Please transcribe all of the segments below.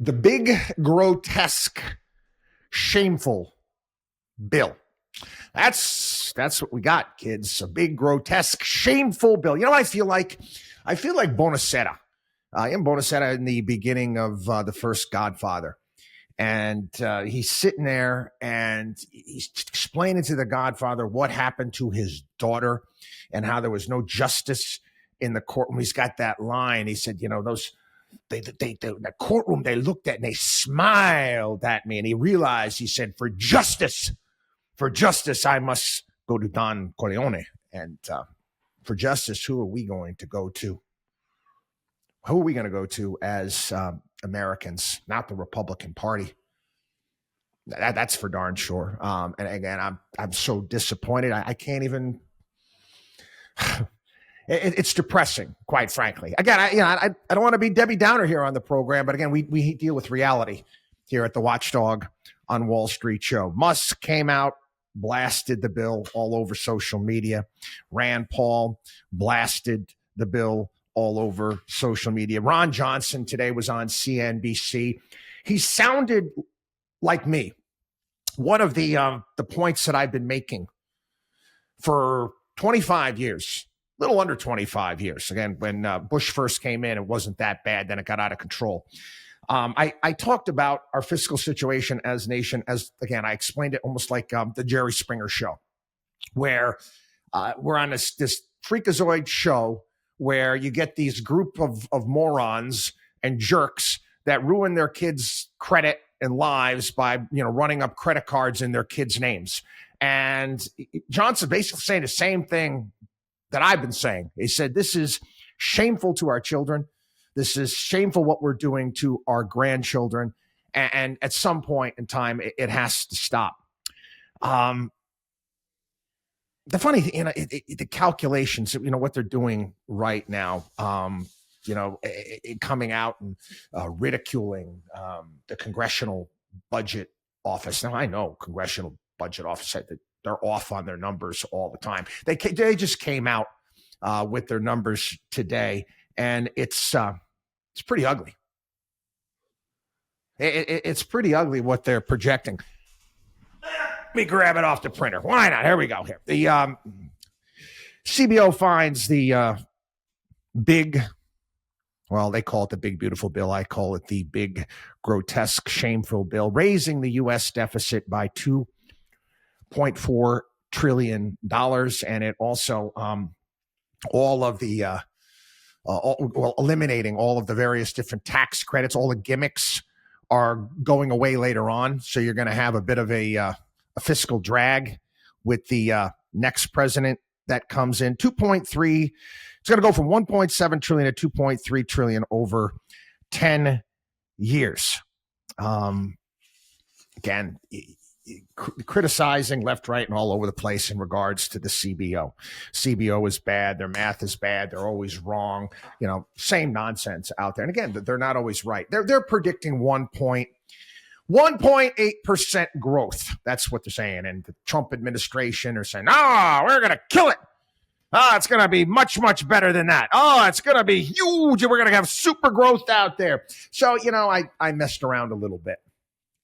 The big, grotesque, shameful bill. That's what we got, kids. A big, grotesque, shameful bill. You know what I feel like? I feel like Bonacetta. I am Bonacetta in the beginning of the first Godfather. And he's sitting there and he's explaining to the Godfather what happened to his daughter and how there was no justice in the courtroom. He's got that line. He said, you know, the courtroom, they looked at and they smiled at me. And he realized, he said, for justice, I must go to Don Corleone. And for justice, who are we going to go to? Who are we going to go to as Americans, not the Republican Party? That's for darn sure. And again, I'm so disappointed. I can't even. It's depressing, quite frankly. Again, I don't want to be Debbie Downer here on the program, but again, we deal with reality here at the WatchDog on Wall Street show. Musk came out, blasted the bill all over social media. Rand Paul blasted the bill all over social media. Ron Johnson today was on CNBC. He sounded like me. One of the points that I've been making for 25 years, a little under 25 years. Again, when Bush first came in, it wasn't that bad. Then it got out of control. I talked about our fiscal situation as a nation, as, again, I explained it almost like the Jerry Springer show, where we're on this freakazoid show where you get these group of morons and jerks that ruin their kids' credit and lives by, running up credit cards in their kids' names. And Johnson basically saying the same thing that I've been saying. He said, this is shameful to our children. This is shameful what we're doing to our grandchildren. And at some point in time, it has to stop. The funny thing, the calculations, what they're doing right now, coming out and ridiculing the Congressional Budget Office. Now, I know Congressional Budget Office, they're off on their numbers all the time. They just came out with their numbers today, and it's pretty ugly. It's pretty ugly what they're projecting. Let me grab it off the printer. Why not? Here we go. Here, the CBO finds the big. Well, they call it the big, beautiful bill. I call it the big, grotesque, shameful bill, raising the U.S. deficit by $2.4 trillion. And it also all of the eliminating all of the various different tax credits. All the gimmicks are going away later on. So you're going to have a bit of a fiscal drag with the next president that comes in. 2.3. It's going to go from 1.7 trillion to 2.3 trillion over 10 years. Again, criticizing left, right, and all over the place in regards to the CBO. CBO is bad. Their math is bad. They're always wrong. Same nonsense out there. And again, they're not always right. They're predicting 1.8% growth. That's what they're saying. And the Trump administration are saying, we're going to kill it. It's going to be much, much better than that. It's going to be huge. And we're going to have super growth out there. So, I messed around a little bit.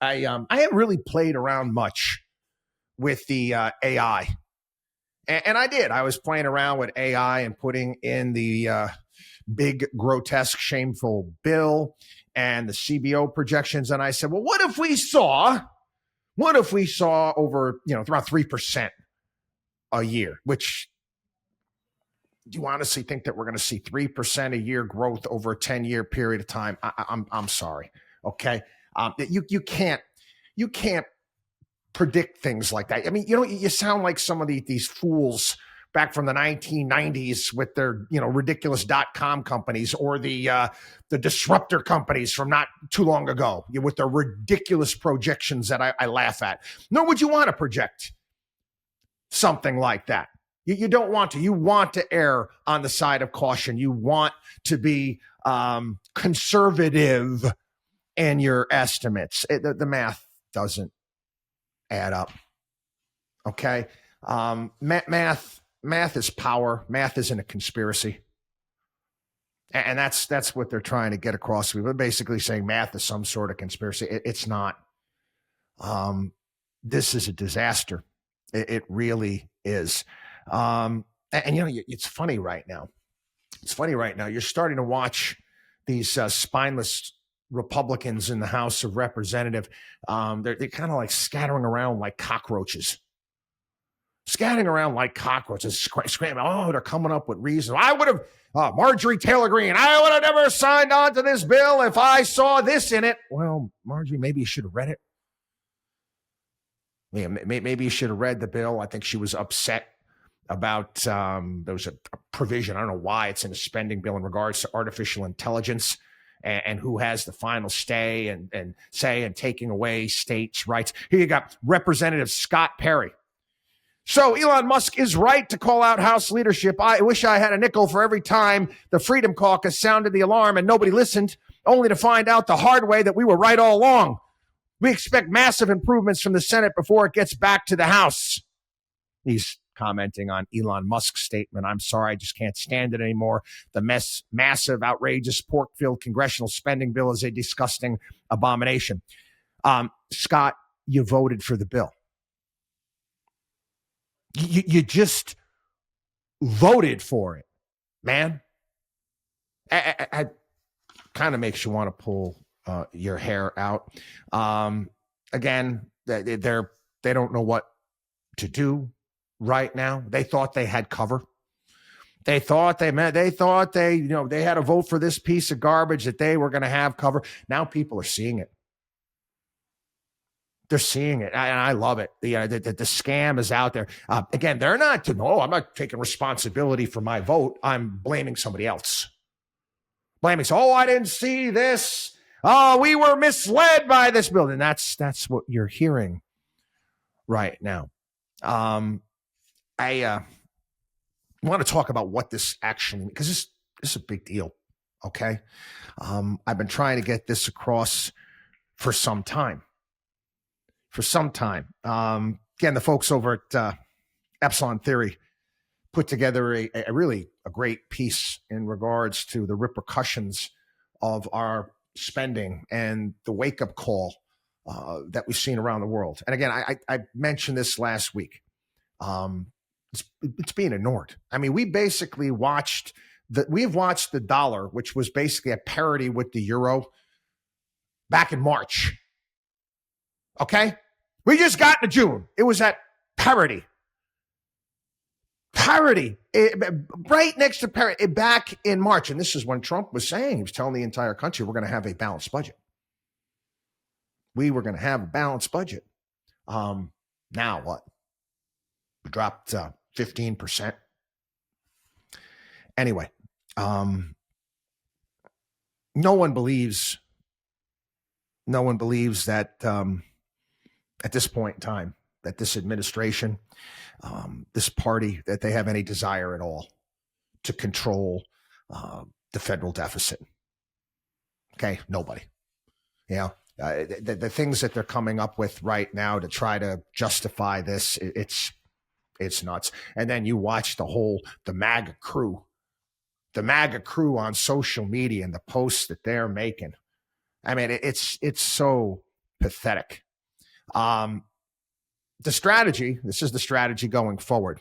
I haven't really played around much with the AI. And I did. I was playing around with AI and putting in the big, grotesque, shameful bill and the CBO projections. And I said, well, what if we saw over, around 3% a year, which do you honestly think that we're going to see 3% a year growth over a 10-year period of time? I'm sorry. Okay. You can't predict things like that. I mean, you sound like some of these fools back from the 1990s with their, ridiculous .com companies, or the disruptor companies from not too long ago with their ridiculous projections that I laugh at. Nor would you want to project something like that. You don't want to. You want to err on the side of caution. You want to be conservative in your estimates. The math doesn't add up. Okay? Math is power. Math isn't a conspiracy. And that's what they're trying to get across. We were basically saying math is some sort of conspiracy. It's not. This is a disaster. It really is. And you know, it's funny right now. It's funny right now. You're starting to watch these spineless Republicans in the House of Representatives. They're kind of like scattering around like cockroaches. Scatting around like cockroaches, screaming, oh, they're coming up with reasons. I would have, Marjorie Taylor Greene, I would have never signed on to this bill if I saw this in it. Well, Marjorie, maybe you should have read it. Yeah, maybe you should have read the bill. I think she was upset about there was a provision. I don't know why it's in a spending bill in regards to artificial intelligence and who has the final say and say and taking away states' rights. Here you got Representative Scott Perry. So Elon Musk is right to call out House leadership. I wish I had a nickel for every time the Freedom Caucus sounded the alarm and nobody listened, only to find out the hard way that we were right all along. We expect massive improvements from the Senate before it gets back to the House. He's commenting on Elon Musk's statement. I'm sorry, I just can't stand it anymore. The massive, outrageous, pork-filled congressional spending bill is a disgusting abomination. Scott, you voted for the bill. You just voted for it, man. I kind of makes you want to pull your hair out. Again, they don't know what to do right now. They thought they had cover. They thought they had a vote for this piece of garbage that they were going to have cover. Now people are seeing it. They're seeing it, and I love it. The scam is out there. Again, they're not to know. I'm not taking responsibility for my vote. I'm blaming somebody else. I didn't see this. Oh, we were misled by this bill. And that's what you're hearing right now. I want to talk about what this actually, because this is a big deal. Okay, I've been trying to get this across for some time. Again, the folks over at Epsilon Theory put together a really great piece in regards to the repercussions of our spending and the wake-up call that we've seen around the world. And again, I mentioned this last week. It's being ignored. I mean, we've watched the dollar, which was basically at parity with the euro back in March. Okay? We just got to June. It was at parity. Right next to parity, back in March. And this is when Trump was saying, he was telling the entire country, we're going to have a balanced budget. We were going to have a balanced budget. Now what? We dropped 15%. Anyway, no one believes that at this point in time, that this administration, this party, that they have any desire at all to control the federal deficit. Okay, nobody. The things that they're coming up with right now to try to justify this, it's nuts. And then you watch the MAGA crew on social media and the posts that they're making. I mean, it's so pathetic. This is the strategy going forward.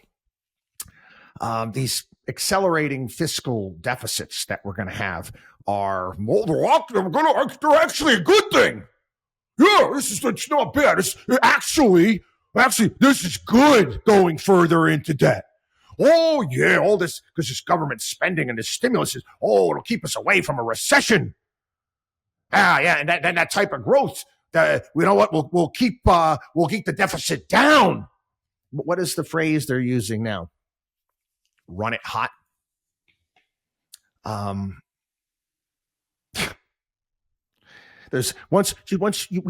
These accelerating fiscal deficits that we're going to have they're actually a good thing. Yeah, it's not bad. It's actually, this is good going further into debt. Oh, yeah, all this, because this government spending and this stimulus it'll keep us away from a recession. Yeah, and that type of growth, you know what, we'll keep the deficit down. What is the phrase they're using now? Run it hot. There's once you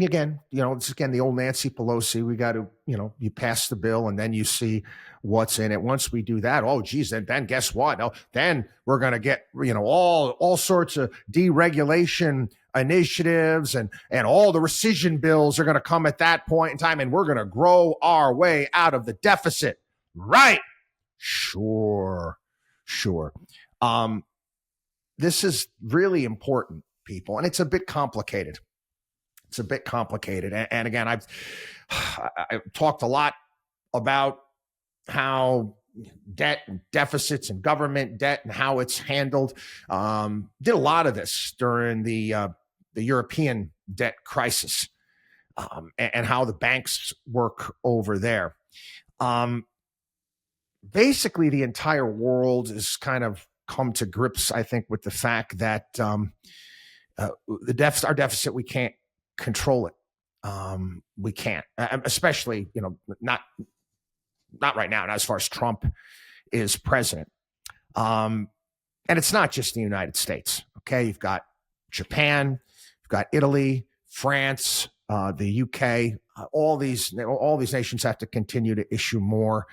again, it's again the old Nancy Pelosi. We got to, you pass the bill and then you see what's in it. Once we do that, oh geez, then guess what? No, then we're gonna get all sorts of deregulation initiatives and all the rescission bills are gonna come at that point in time, and we're gonna grow our way out of the deficit. Right? Sure. this is really important, people, and it's a bit complicated. And again, I've talked a lot about how debt and deficits and government debt and how it's handled. Did a lot of this during the European debt crisis, and how the banks work over there. Basically, the entire world has kind of come to grips, I think, with the fact that our deficit, we can't control it. We can't, especially, not right now, not as far as Trump is president. And it's not just the United States. Okay, you've got Japan, you've got Italy, France, the UK. All these nations have to continue to issue more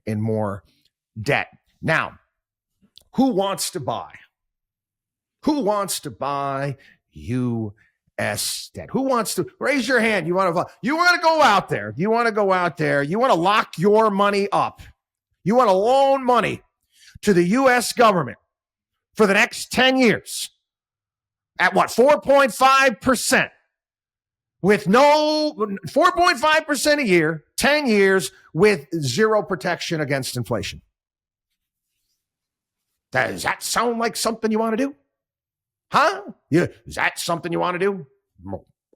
and more debt. Now, who wants to buy? Who wants to buy U.S. debt? Who wants to raise your hand? You want to go out there? You want to go out there? You want to lock your money up? You want to loan money to the U.S. government for the next 10 years at what, 4.5%? With no 4.5% a year, 10 years with zero protection against inflation. Does that sound like something you want to do? Huh? Yeah. Is that something you want to do?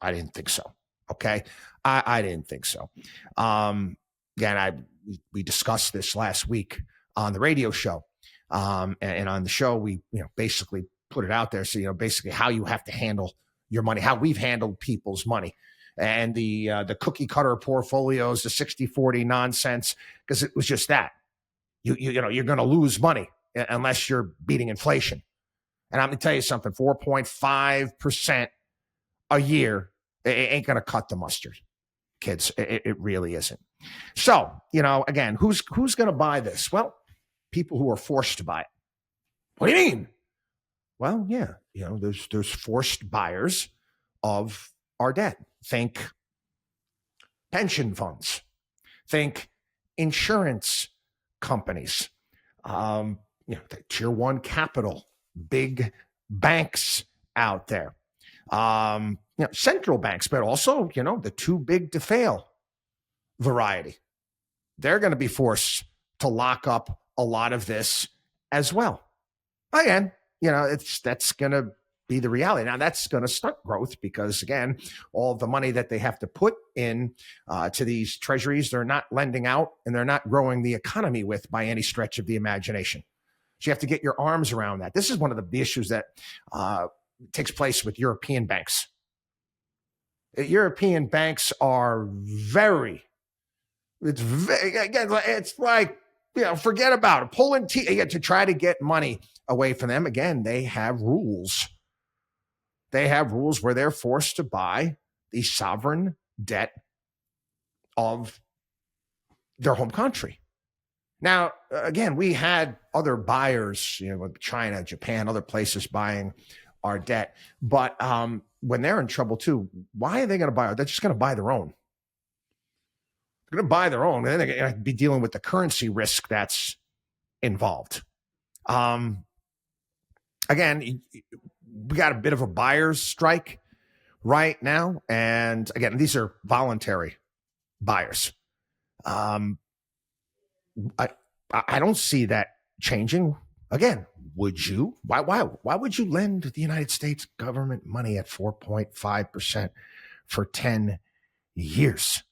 I didn't think so. Okay. I didn't think so. Again, we discussed this last week on the radio show. And on the show, we, basically put it out there. So, basically how you have to handle your money, how we've handled people's money, and the cookie cutter portfolios, the 60-40 nonsense, because it was just that. You're going to lose money unless you're beating inflation. And I'm going to tell you something, 4.5% a year, it ain't going to cut the mustard, kids. It really isn't. So, again, who's going to buy this? Well, people who are forced to buy it. What do you mean? Well, yeah, there's forced buyers of our debt. Think pension funds. Think insurance companies. The tier one capital, big banks out there. Central banks, but also, the too big to fail variety. They're going to be forced to lock up a lot of this as well. Again, that's going to be the reality. Now, that's going to stunt growth because, again, all the money that they have to put in to these treasuries, they're not lending out and they're not growing the economy with by any stretch of the imagination. So you have to get your arms around that. This is one of the issues that takes place with European banks. European banks are it's like, forget about it. Pulling teeth to try to get money away from them. Again, they have rules. They have rules where they're forced to buy the sovereign debt of their home country. Now, again, we had other buyers, like China, Japan, other places buying our debt. But when they're in trouble too, why are they going to buy it? They're just going to buy their own. They're going to buy their own, and then they're going to be dealing with the currency risk that's involved. Again, we got a bit of a buyer's strike right now. And again, these are voluntary buyers. I don't see that changing. Again, would you? Why would you lend the United States government money at 4.5% for 10 years?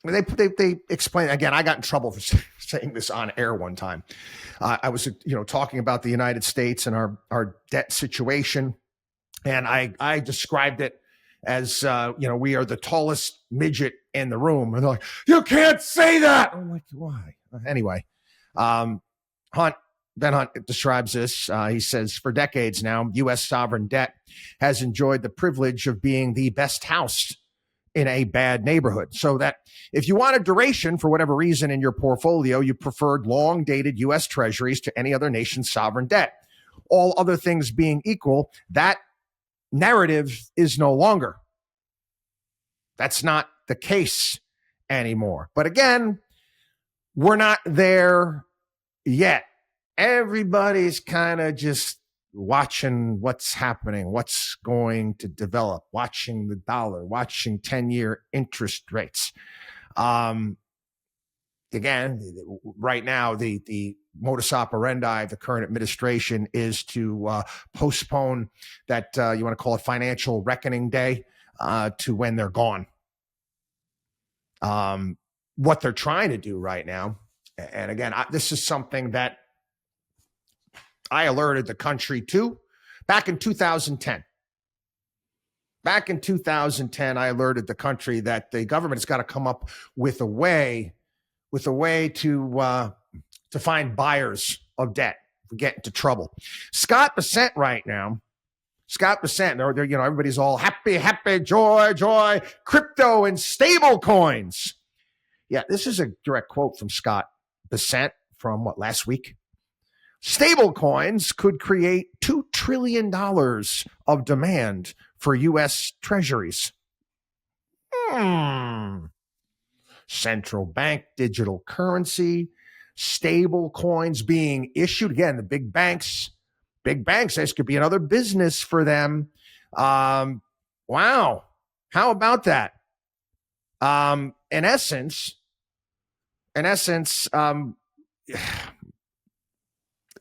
They explain, again, I got in trouble for saying this on air one time. I was, talking about the United States and our debt situation. And I described it as, we are the tallest midget in the room. And they're like, you can't say that. I'm like, why? Anyway, Ben Hunt describes this. He says, for decades now, U.S. sovereign debt has enjoyed the privilege of being the best house in a bad neighborhood. So that if you wanted duration for whatever reason in your portfolio, you preferred long-dated U.S. treasuries to any other nation's sovereign debt. All other things being equal, that narrative is no longer. That's not the case anymore. But again, we're not there yet. everybody's kind of just watching what's happening, what's going to develop, watching the dollar, watching 10-year interest rates. Again, right now, the modus operandi of the current administration is to postpone that, you want to call it financial reckoning day, to when they're gone. What they're trying to do right now, and again, this is something that I alerted the country to back in 2010. Back in 2010, I alerted the country that the government has got to come up with a way to find buyers of debt if we get into trouble. Scott Bessent right now. Scott Bessent, they're everybody's all happy, joy, crypto and stable coins. Yeah, this is a direct quote from Scott Bessent from last week. Stable coins could create $2 trillion of demand for U.S. treasuries. Central bank digital currency, stable coins being issued. Again, the big banks, this could be another business for them. Wow. How about that? In essence,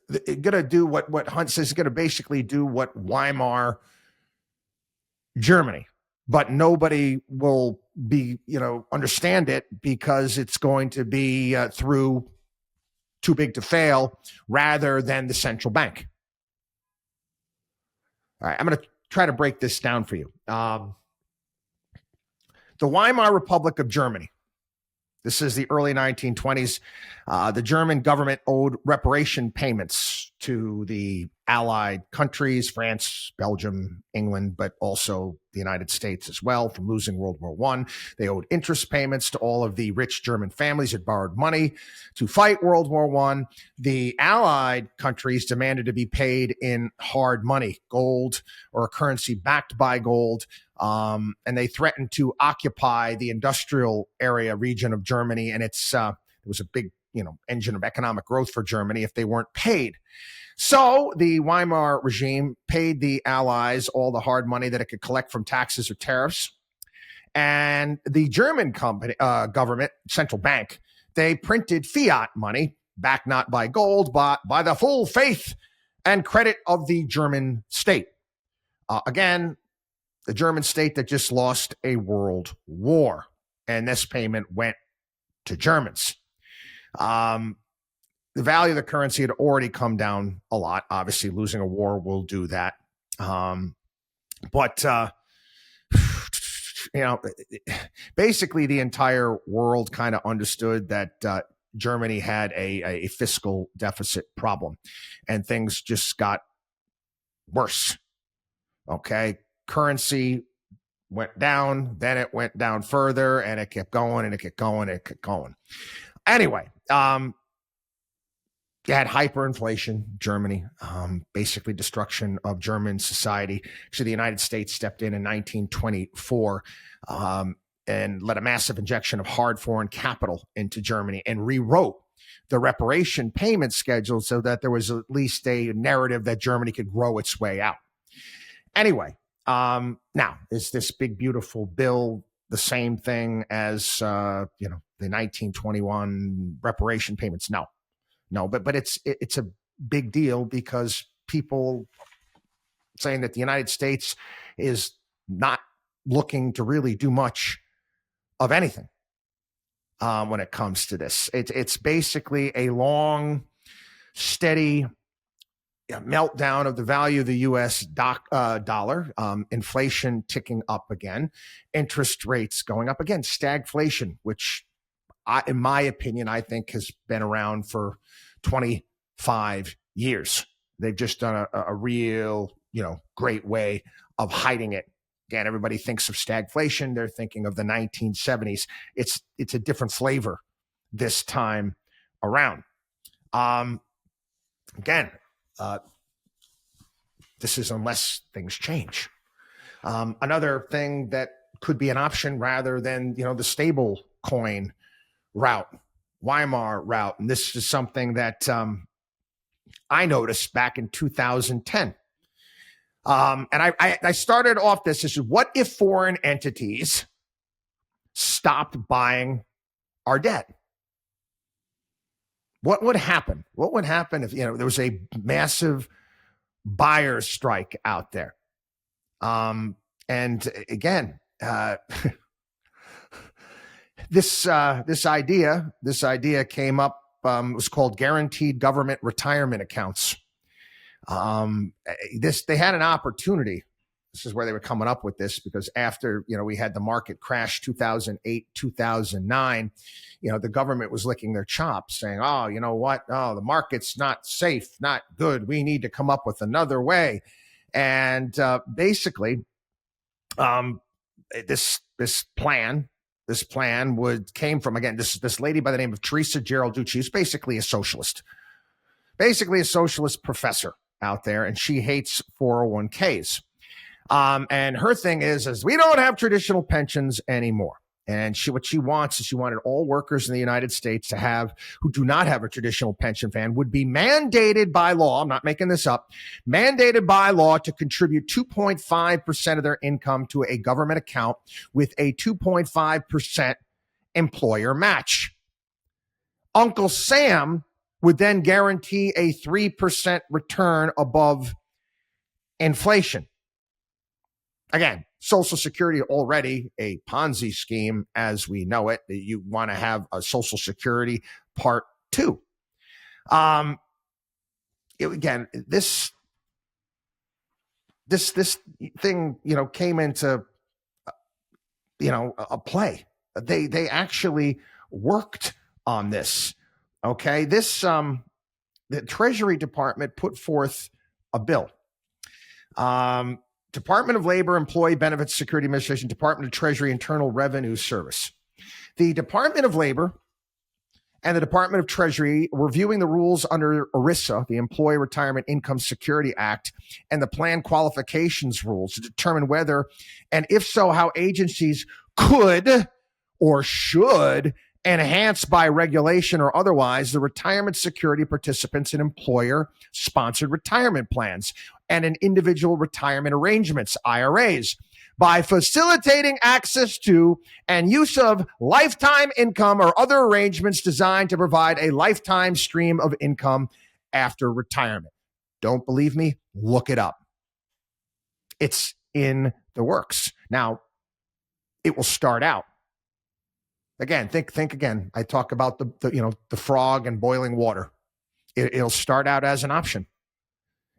going to do what Hunt says is going to basically do what Weimar Germany, but nobody will be, understand it because it's going to be through too big to fail rather than the central bank. All right, I'm going to try to break this down for you. The Weimar Republic of Germany. This is the early 1920s. The German government owed reparation payments to the Allied countries, France, Belgium, England, but also the United States as well, from losing World War I. They owed interest payments to all of the rich German families that borrowed money to fight World War I. The Allied countries demanded to be paid in hard money, gold, or a currency backed by gold. And they threatened to occupy the industrial area region of Germany. And it was a big, engine of economic growth for Germany if they weren't paid. So the Weimar regime paid the Allies all the hard money that it could collect from taxes or tariffs. And the German government, central bank, they printed fiat money, backed not by gold, but by the full faith and credit of the German state. Again, the German state that just lost a world war. And this payment went to Germans. The value of the currency had already come down a lot. Obviously, losing a war will do that. Basically, the entire world kind of understood that Germany had a fiscal deficit problem, and things just got worse. Okay. Currency went down, then it went down further, and it kept going, and it kept going, and it kept going. Anyway, you had hyperinflation, Germany, basically destruction of German society. Actually, the United States stepped in 1924 and led a massive injection of hard foreign capital into Germany and rewrote the reparation payment schedule so that there was at least a narrative that Germany could grow its way out. Anyway, now, is this big, beautiful bill the same thing as, the 1921 reparation payments? No, but it's a big deal because people saying that the United States is not looking to really do much of anything when it comes to this. It's basically a long, steady meltdown of the value of the U.S. dollar, inflation ticking up again, interest rates going up again, stagflation, which in my opinion, I think has been around for 25 years. They've just done a real, great way of hiding it. Again, everybody thinks of stagflation. They're thinking of the 1970s. It's a different flavor this time around. This is unless things change. Another thing that could be an option rather than, the stable coin route, Weimar route. And this is something that I noticed back in 2010. And I started off this is what if foreign entities stopped buying our debt? What would happen? What would happen if there was a massive buyer's strike out there? And again, this idea came up. It was called guaranteed government retirement accounts. They had an opportunity. This is where they were coming up with this, because after we had the market crash 2008, 2009, the government was licking their chops, saying, "Oh, you know what? Oh, the market's not safe, not good. We need to come up with another way." And basically, this plan came from, again, this lady by the name of Teresa Geralducci, who's basically a socialist professor out there, and she hates 401ks. And her thing is we don't have traditional pensions anymore. And what she wants is she wanted all workers in the United States to have, who do not have a traditional pension plan, would be mandated by law. I'm not making this up. Mandated by law to contribute 2.5% of their income to a government account with a 2.5% employer match. Uncle Sam would then guarantee a 3% return above inflation. Again, Social Security already a Ponzi scheme as we know it. You want to have a Social Security Part 2. Again, this thing, came into, a play. They actually worked on this. Okay, the Treasury Department put forth a bill. Department of Labor, Employee Benefits Security Administration, Department of Treasury, Internal Revenue Service. The Department of Labor and the Department of Treasury reviewing the rules under ERISA, the Employee Retirement Income Security Act, and the plan qualifications rules to determine whether, and if so, how agencies could or should enhance by regulation or otherwise the retirement security participants in employer-sponsored retirement plans and in individual retirement arrangements, IRAs, by facilitating access to and use of lifetime income or other arrangements designed to provide a lifetime stream of income after retirement. Don't believe me? Look it up. It's in the works. Now, it will start out. Again, think again. I talk about the frog and boiling water. It'll start out as an option.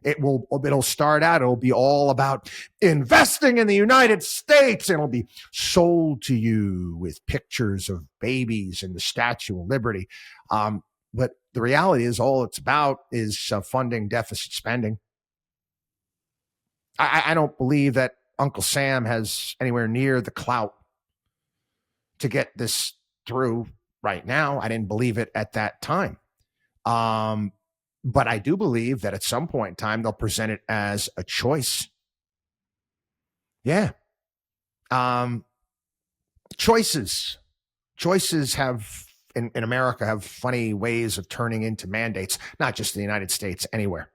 It'll start out. It'll be all about investing in the United States, and it'll be sold to you with pictures of babies and the Statue of Liberty. But the reality is, all it's about is funding deficit spending. I don't believe that Uncle Sam has anywhere near the clout to get this through right now. I didn't believe it at that time. But I do believe that at some point in time, they'll present it as a choice. Yeah. Choices have, in America, have funny ways of turning into mandates, not just in the United States, anywhere.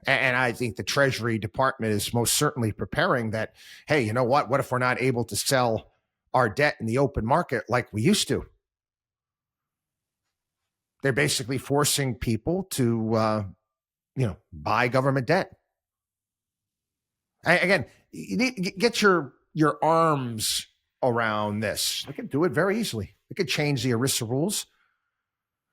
And I think the Treasury Department is most certainly preparing that, hey, you know what? What if we're not able to sell our debt in the open market like we used to? They're basically forcing people to, buy government debt. Again, you need to get your arms around this. They can do it very easily. They could change the ERISA rules.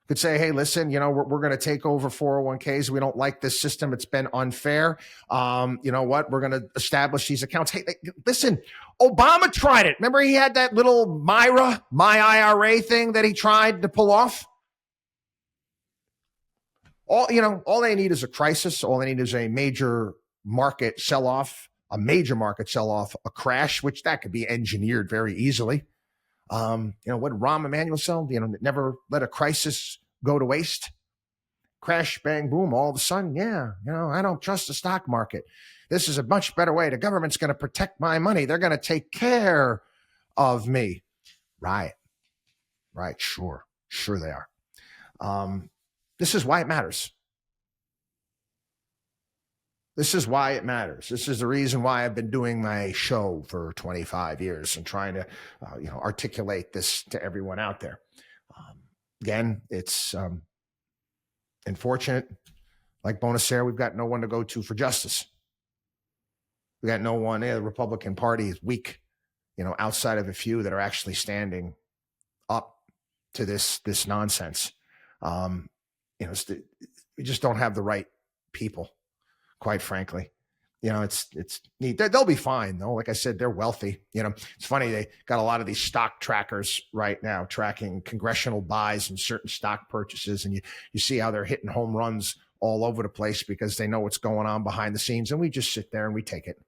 Could say, hey, listen, we're going to take over 401ks. We don't like this system. It's been unfair. You know what? We're going to establish these accounts. Hey, listen, Obama tried it. Remember he had that little My IRA thing that he tried to pull off? All they need is a crisis. All they need is a major market sell-off, a crash, which that could be engineered very easily. What did Rahm Emanuel sell? Never let a crisis go to waste. Crash, bang, boom, all of a sudden, I don't trust the stock market. This is a much better way. The government's going to protect my money. They're going to take care of me. Right. Sure they are. This is why it matters. This is why it matters. This is the reason why I've been doing my show for 25 years and trying to, articulate this to everyone out there. Again, it's unfortunate. Like Bonacere, we've got no one to go to for justice. We got no one. The Republican Party is weak, outside of a few that are actually standing up to this nonsense. We just don't have the right people, quite frankly. It's neat. They'll be fine though. Like I said, they're wealthy. It's funny. They got a lot of these stock trackers right now tracking congressional buys and certain stock purchases. And you see how they're hitting home runs all over the place because they know what's going on behind the scenes. And we just sit there and we take it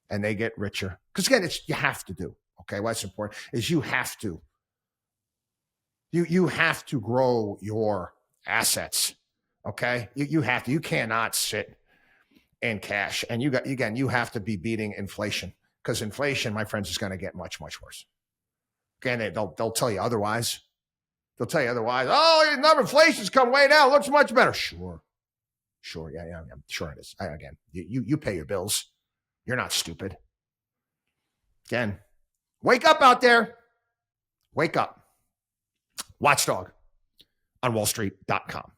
and they get richer. Because again, you have to do. Okay. What's important is you have to. You have to grow your assets. Okay. You have to. You cannot sit in cash. And you have to be beating inflation, because inflation, my friends, is going to get much, much worse. Again, they'll tell you otherwise. They'll tell you otherwise. Oh, your number inflation's come way down. Looks much better. Sure. Yeah. Sure it is. Again, you pay your bills. You're not stupid. Again, wake up out there. Wake up. WatchDog on wallstreet.com.